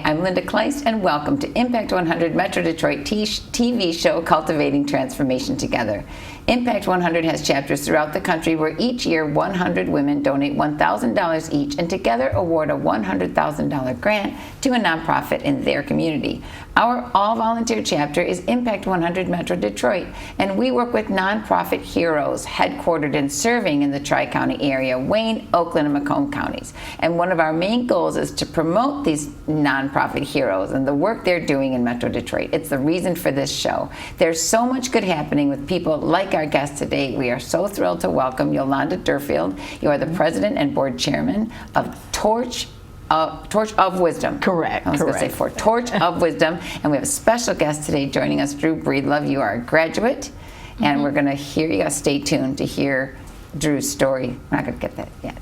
I'm Linda Kleist, and welcome to Impact 100 Metro Detroit TV show Cultivating Transformation Together. Impact 100 has chapters throughout the country where each year 100 women donate $1,000 each and together award a $100,000 grant to a nonprofit in their community. Our all-volunteer chapter is Impact 100 Metro Detroit, and we work with nonprofit heroes headquartered and serving in the Tri-County area, Wayne, Oakland, and Macomb counties. And one of our main goals is to promote these nonprofit heroes and the work they're doing in Metro Detroit. It's the reason for this show. There's so much good happening with people like our guest today. We are so thrilled to welcome Yolanda Durfield. You are the president and board chairman of Torch of Wisdom. Correct. I was going to say for Torch of Wisdom. And we have a special guest today joining us, Drew Breedlove. You are a graduate, and we're going to hear you. Stay tuned to hear Drew's story. We're not going to get that yet.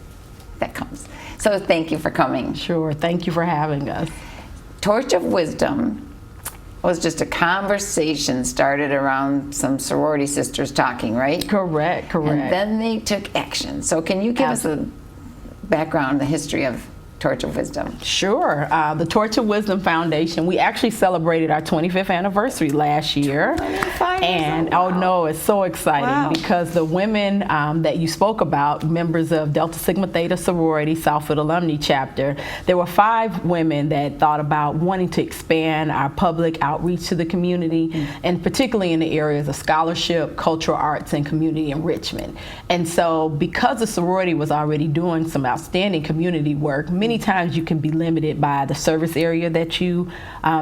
That comes. So thank you for coming. Sure. Thank you for having us. Torch of Wisdom was just a conversation started around some sorority sisters talking, right? Correct. And then they took action. So can you give us a background, the history of Torch of Wisdom? Sure. The Torch of Wisdom Foundation, we actually celebrated our 25th anniversary last year. And oh no, it's so exciting because the women that you spoke about, members of Delta Sigma Theta sorority, Southfield Alumni chapter, there were 5 women that thought about wanting to expand our public outreach to the community, and particularly in the areas of scholarship, cultural arts, and community enrichment. And so because the sorority was already doing some outstanding community work, many times you can be limited by the service area that you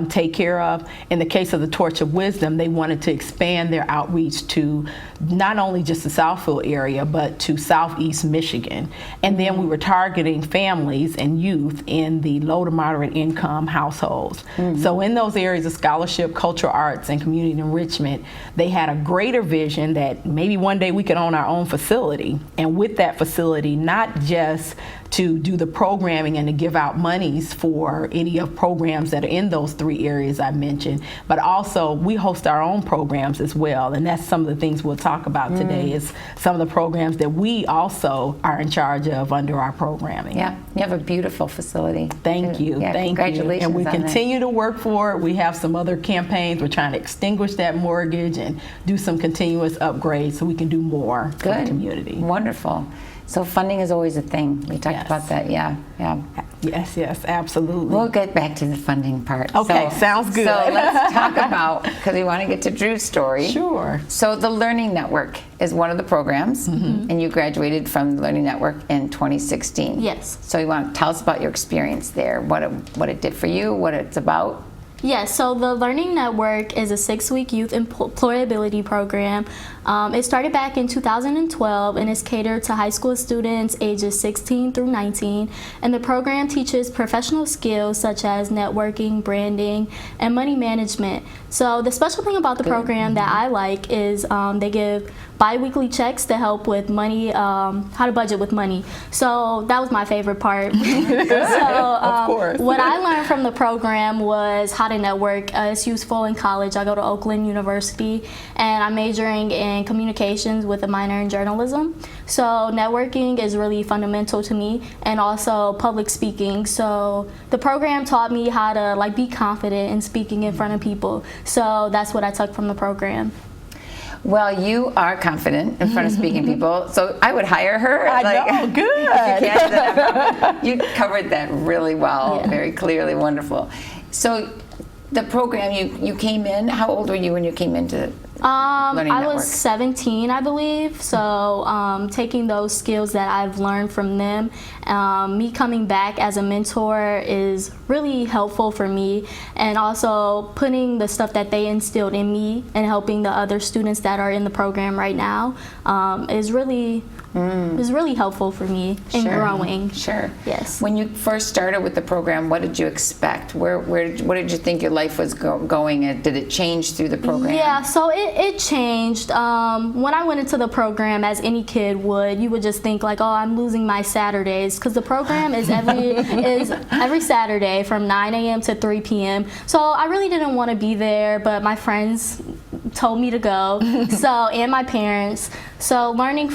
take care of. In the case of the Torch of Wisdom, they wanted to expand their outreach to not only just the Southfield area, but to Southeast Michigan. And then we were targeting families and youth in the low to moderate income households. So in those areas of scholarship, cultural arts, and community enrichment, they had a greater vision that maybe one day we could own our own facility. And with that facility, not just to do the programming and to give out monies for any of programs that are in those 3 areas I mentioned, but also we host our own programs as well. And that's some of the things we'll talk about today, is some of the programs that we also are in charge of under our programming. Yeah, you have a beautiful facility. Thank you. Yeah, Thank congratulations you. And we on continue to work for it. We have some other campaigns. We're trying to extinguish that mortgage and do some continuous upgrades so we can do more for the community. Wonderful. So funding is always a thing. We talked about that. Yeah. Yes, absolutely. We'll get back to the funding part. Okay, sounds good. So let's talk about, because we want to get to Drew's story. Sure. So the Learning Network is one of the programs, and you graduated from the Learning Network in 2016. Yes. So you want to tell us about your experience there, what it did for you, what it's about? Yes, so the Learning Network is a 6-week youth employability program. It started back in 2012 and is catered to high school students ages 16 through 19. And the program teaches professional skills such as networking, branding, and money management. So the special thing about the program that I like is they give bi-weekly checks to help with money, how to budget with money. So that was my favorite part. Of course. What I learned from the program was how to network. It's useful in college. I go to Oakland University, and I'm majoring in communications with a minor in journalism. So networking is really fundamental to me, and also public speaking. So the program taught me how to be confident in speaking in front of people. So that's what I took from the program. Well, you are confident in front of speaking people, so I would hire her. I know, good. You covered that really well, very clearly, wonderful. So the program, you came in, how old were you when you came into Learning I Network? was 17, I believe. So taking those skills that I've learned from them, me coming back as a mentor is really helpful for me, and also putting the stuff that they instilled in me and helping the other students that are in the program right now is really helpful for me in growing. Sure. Yes. When you first started with the program, what did you expect? What did you think your life was going? Did it change through the program? Yeah, so it changed. When I went into the program, as any kid would, you would just think like, oh, I'm losing my Saturdays, because the program is every Saturday from 9 a.m. to 3 p.m. So I really didn't want to be there, but my friends told me to go. And my parents. So learning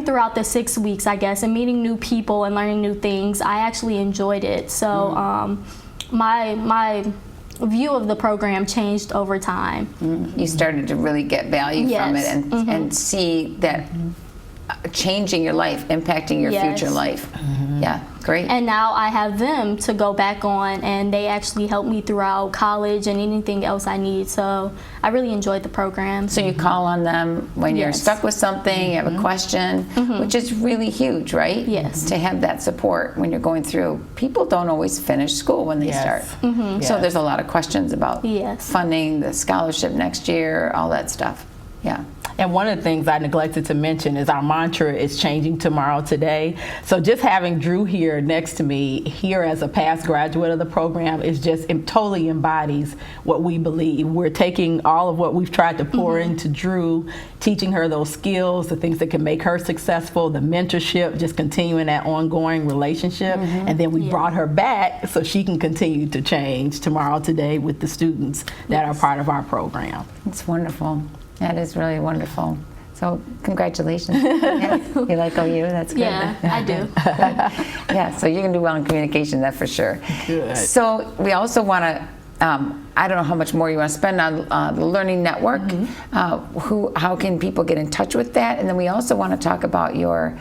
throughout the 6 weeks, I guess, and meeting new people and learning new things, I actually enjoyed it. So my view of the program changed over time. You started to really get value from it and see that changing your life, impacting your future life. Yeah, great. And now I have them to go back on, and they actually help me throughout college and anything else I need. So I really enjoyed the program. So you call on them when you're stuck with something, you have a question, which is really huge, right? Yes. To have that support when you're going through. People don't always finish school when they start. So there's a lot of questions about funding, the scholarship next year, all that stuff. Yeah. And one of the things I neglected to mention is our mantra is changing tomorrow today. So just having Drew here next to me, here as a past graduate of the program, is just, it totally embodies what we believe. We're taking all of what we've tried to pour into Drew, teaching her those skills, the things that can make her successful, the mentorship, just continuing that ongoing relationship. And then we brought her back so she can continue to change tomorrow today with the students that are part of our program. It's wonderful. That is really wonderful. So congratulations. You like OU? That's good. Yeah, I do. Yeah, so you can do well in communication, that's for sure. Good. So we also want to, I don't know how much more you want to spend on the Learning Network. How can people get in touch with that? And then we also want to talk about your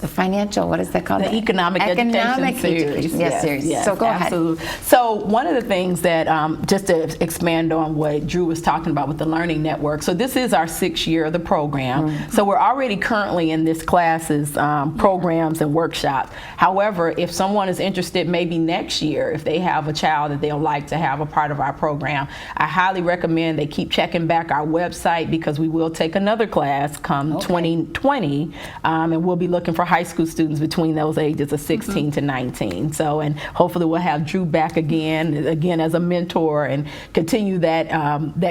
the financial, what is that called? The Economic Education Series. Yes, series. Yes, so go absolutely. So one of the things that, just to expand on what Drew was talking about with the Learning Network, so this is our 6th year of the program. So we're already currently in this class's programs and workshops. However, if someone is interested maybe next year, if they have a child that they'll like to have a part of our program, I highly recommend they keep checking back our website, because we will take another class come 2020, and we'll be looking for high school students between those ages of 16 to 19. So, and hopefully we'll have Drew back again as a mentor, and continue that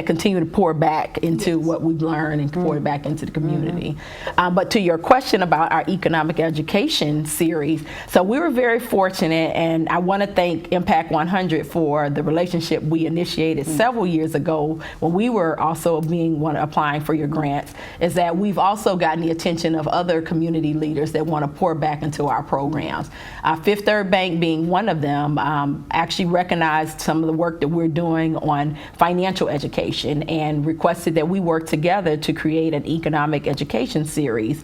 continue to pour back into what we've learned and pour it back into the community. But to your question about our economic education series, so we were very fortunate, and I want to thank Impact100 for the relationship we initiated several years ago when we were also applying for your grants, is that we've also gotten the attention of other community leaders that want to pour back into our programs. Fifth Third Bank being one of them, actually recognized some of the work that we're doing on financial education and requested that we work together to create an economic education series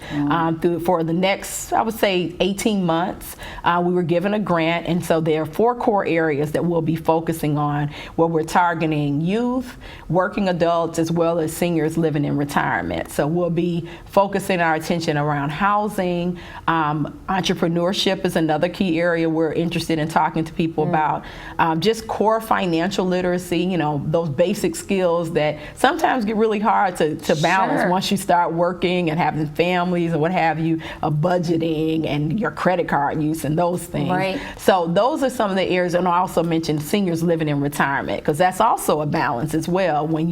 for the next, I would say, 18 months. We were given a grant, and so there are 4 core areas that we'll be focusing on, where we're targeting youth, working adults, as well as seniors living in retirement. So we'll be focusing our attention around housing. Entrepreneurship is another key area we're interested in talking to people about. Just core financial literacy, you know, those basic skills that sometimes get really hard to balance once you start working and having families and what have you, budgeting and your credit card use and those things. Right. So those are some of the areas, and I also mentioned seniors living in retirement, because that's also a balance as well. When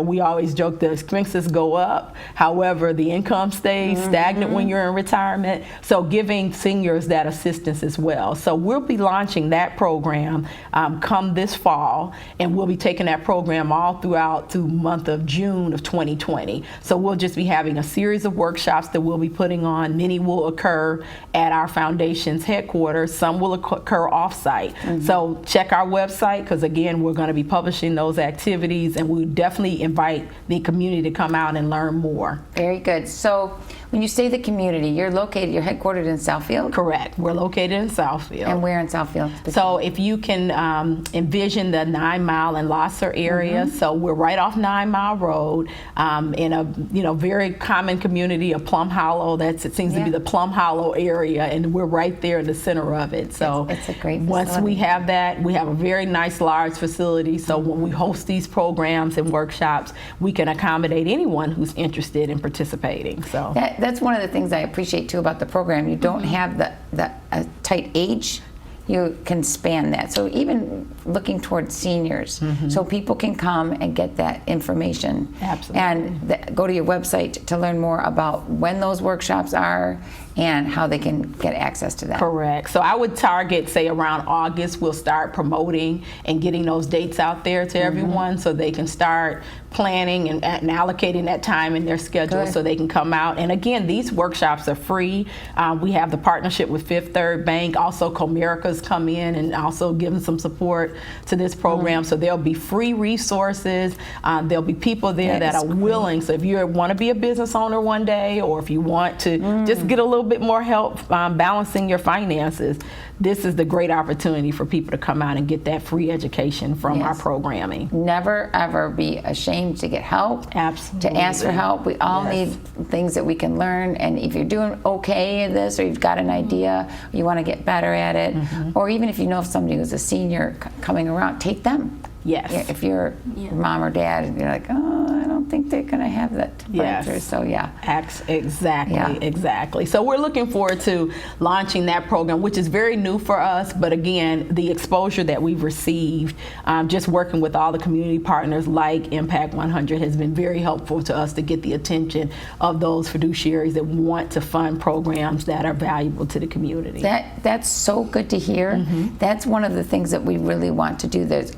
we always joke the expenses go up, however, the income stays stagnant when you're in retirement. So giving seniors that assistance as well. So we'll be launching that program come this fall, and we'll be taking that program all throughout the month of June of 2020. So we'll just be having a series of workshops that we'll be putting on. Many will occur at our foundation's headquarters. Some will occur off-site. So check our website, because again, we're going to be publishing those activities, and we definitely invite the community to come out and learn more. Very good. So when you say the community, you're headquartered in Southfield? Correct. We're located in Southfield. And where in Southfield? So if you can envision the 9 Mile and Losser area, so we're right off 9 Mile Road, in a very common community of Plum Hollow. It seems to be the Plum Hollow area, and we're right there in the center of it. So it's a great facility. Once we have that, we have a very nice large facility. So when we host these programs and workshops, we can accommodate anyone who's interested in participating. So that's one of the things I appreciate too about the program. You don't have the tight age. You can span that. So even looking towards seniors, so people can come and get that information. Absolutely. And go to your website to learn more about when those workshops are and how they can get access to that. Correct. So I would target, say, around August, we'll start promoting and getting those dates out there to everyone so they can start planning and allocating that time in their schedule so they can come out. And again, these workshops are free. We have the partnership with Fifth Third Bank. Also, Comerica's come in and also given some support to this program. So there'll be free resources. There'll be people there that are willing. So if you want to be a business owner one day, or if you want to just get a little bit more help balancing your finances, this is the great opportunity for people to come out and get that free education from our programming. Never ever be ashamed to get help. Absolutely. To ask for help. We all need things that we can learn, and if you're doing okay in this, or you've got an idea, you want to get better at it, or even if you know somebody who's a senior coming around, take them. Yes. If you're mom or dad and you're like, oh, I don't think they're going to have that answer. So Exactly. So we're looking forward to launching that program, which is very new for us. But again, the exposure that we've received, just working with all the community partners like Impact100 has been very helpful to us to get the attention of those fiduciaries that want to fund programs that are valuable to the community. That's so good to hear. That's one of the things that we really want to do. There's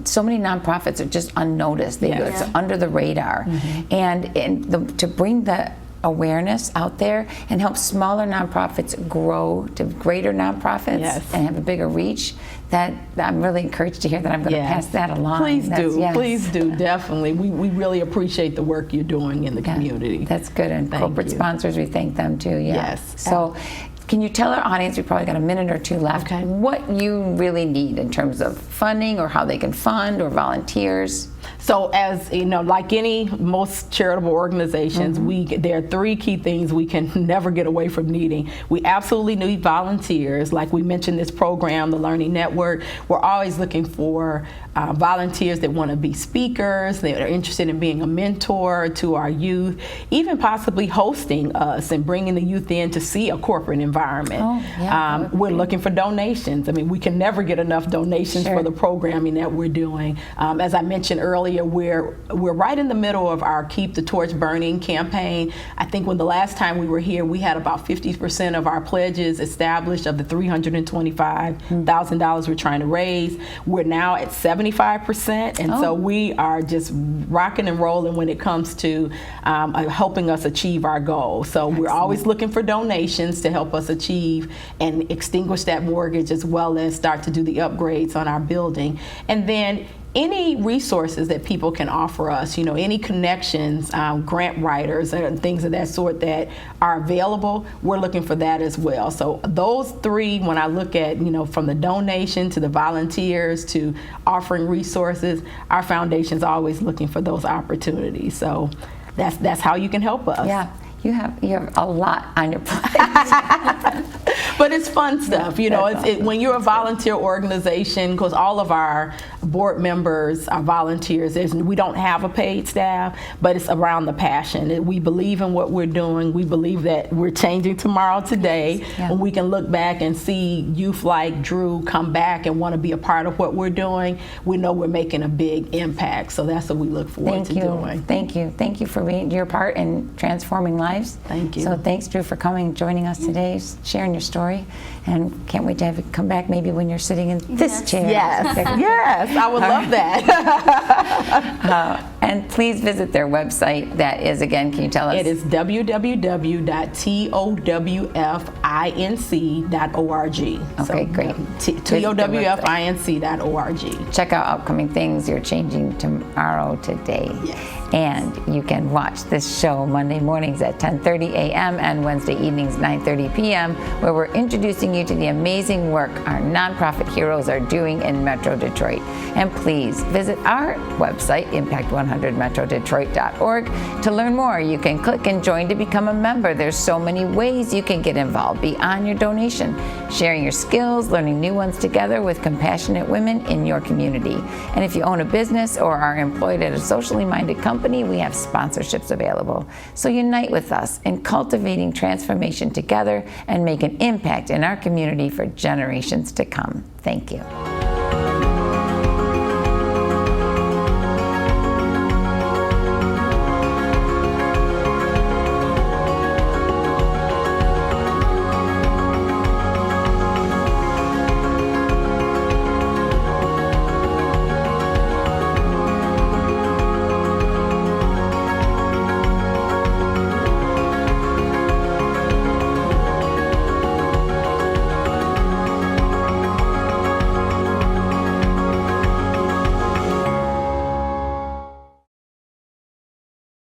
so many nonprofits are just unnoticed. It's under the radar. To bring the awareness out there and help smaller nonprofits grow to greater nonprofits and have a bigger reach, that I'm really encouraged to hear that. I'm going to pass that along. Please do, definitely. We really appreciate the work you're doing in the community. That's good. And corporate sponsors, we thank them too. So can you tell our audience, we've probably got a minute or two left, what you really need in terms of funding, or how they can fund, or volunteers? So as you know, like most charitable organizations, there are three key things we can never get away from needing. We absolutely need volunteers. Like we mentioned, this program, the Learning Network, we're always looking for volunteers that want to be speakers, that are interested in being a mentor to our youth, even possibly hosting us and bringing the youth in to see a corporate environment. We're looking for donations. I mean, we can never get enough donations for the programming that we're doing. As I mentioned earlier, we're right in the middle of our Keep the Torch Burning campaign. I think when the last time we were here, we had about 50% of our pledges established of the $325,000 we're trying to raise. We're now at 75%, and so we are just rocking and rolling when it comes to helping us achieve our goal. So we're always looking for donations to help us achieve and extinguish that mortgage, as well as start to do the upgrades on our building. And then any resources that people can offer us, any connections, grant writers and things of that sort that are available, we're looking for that as well. So those three, when I look at, from the donation to the volunteers to offering resources, our foundation's always looking for those opportunities. So that's how you can help us. Yeah. You have a lot on your plate. But it's fun stuff, when you're a volunteer organization, because all of our board members are volunteers. We don't have a paid staff, but it's around the passion. We believe in what we're doing. We believe that we're changing tomorrow today. When we can look back and see youth like Drew come back and want to be a part of what we're doing, we know we're making a big impact. So that's what we look forward to doing. Thank you. Thank you for being your part in transforming lives. Thank you. So thanks, Drew, for coming and joining us today, sharing your story. And can't wait to have you come back maybe when you're sitting in this chair. Yes, I would love that. And please visit their website. That is, again, can you tell us? It is www.towfinc.org. Okay, great. towfinc.org. Check out upcoming things. You're changing tomorrow today. Yes. And you can watch this show Monday mornings at 10:30 a.m. and Wednesday evenings 9:30 p.m. where we're introducing you to the amazing work our nonprofit heroes are doing in Metro Detroit. And please visit our website, Impact100metrodetroit.org, to learn more. You can click and join to become a member. There's so many ways you can get involved beyond your donation, sharing your skills, learning new ones together with compassionate women in your community. And if you own a business or are employed at a socially minded company, we have sponsorships available. So unite with us in cultivating transformation together and make an impact in our community for generations to come. Thank you.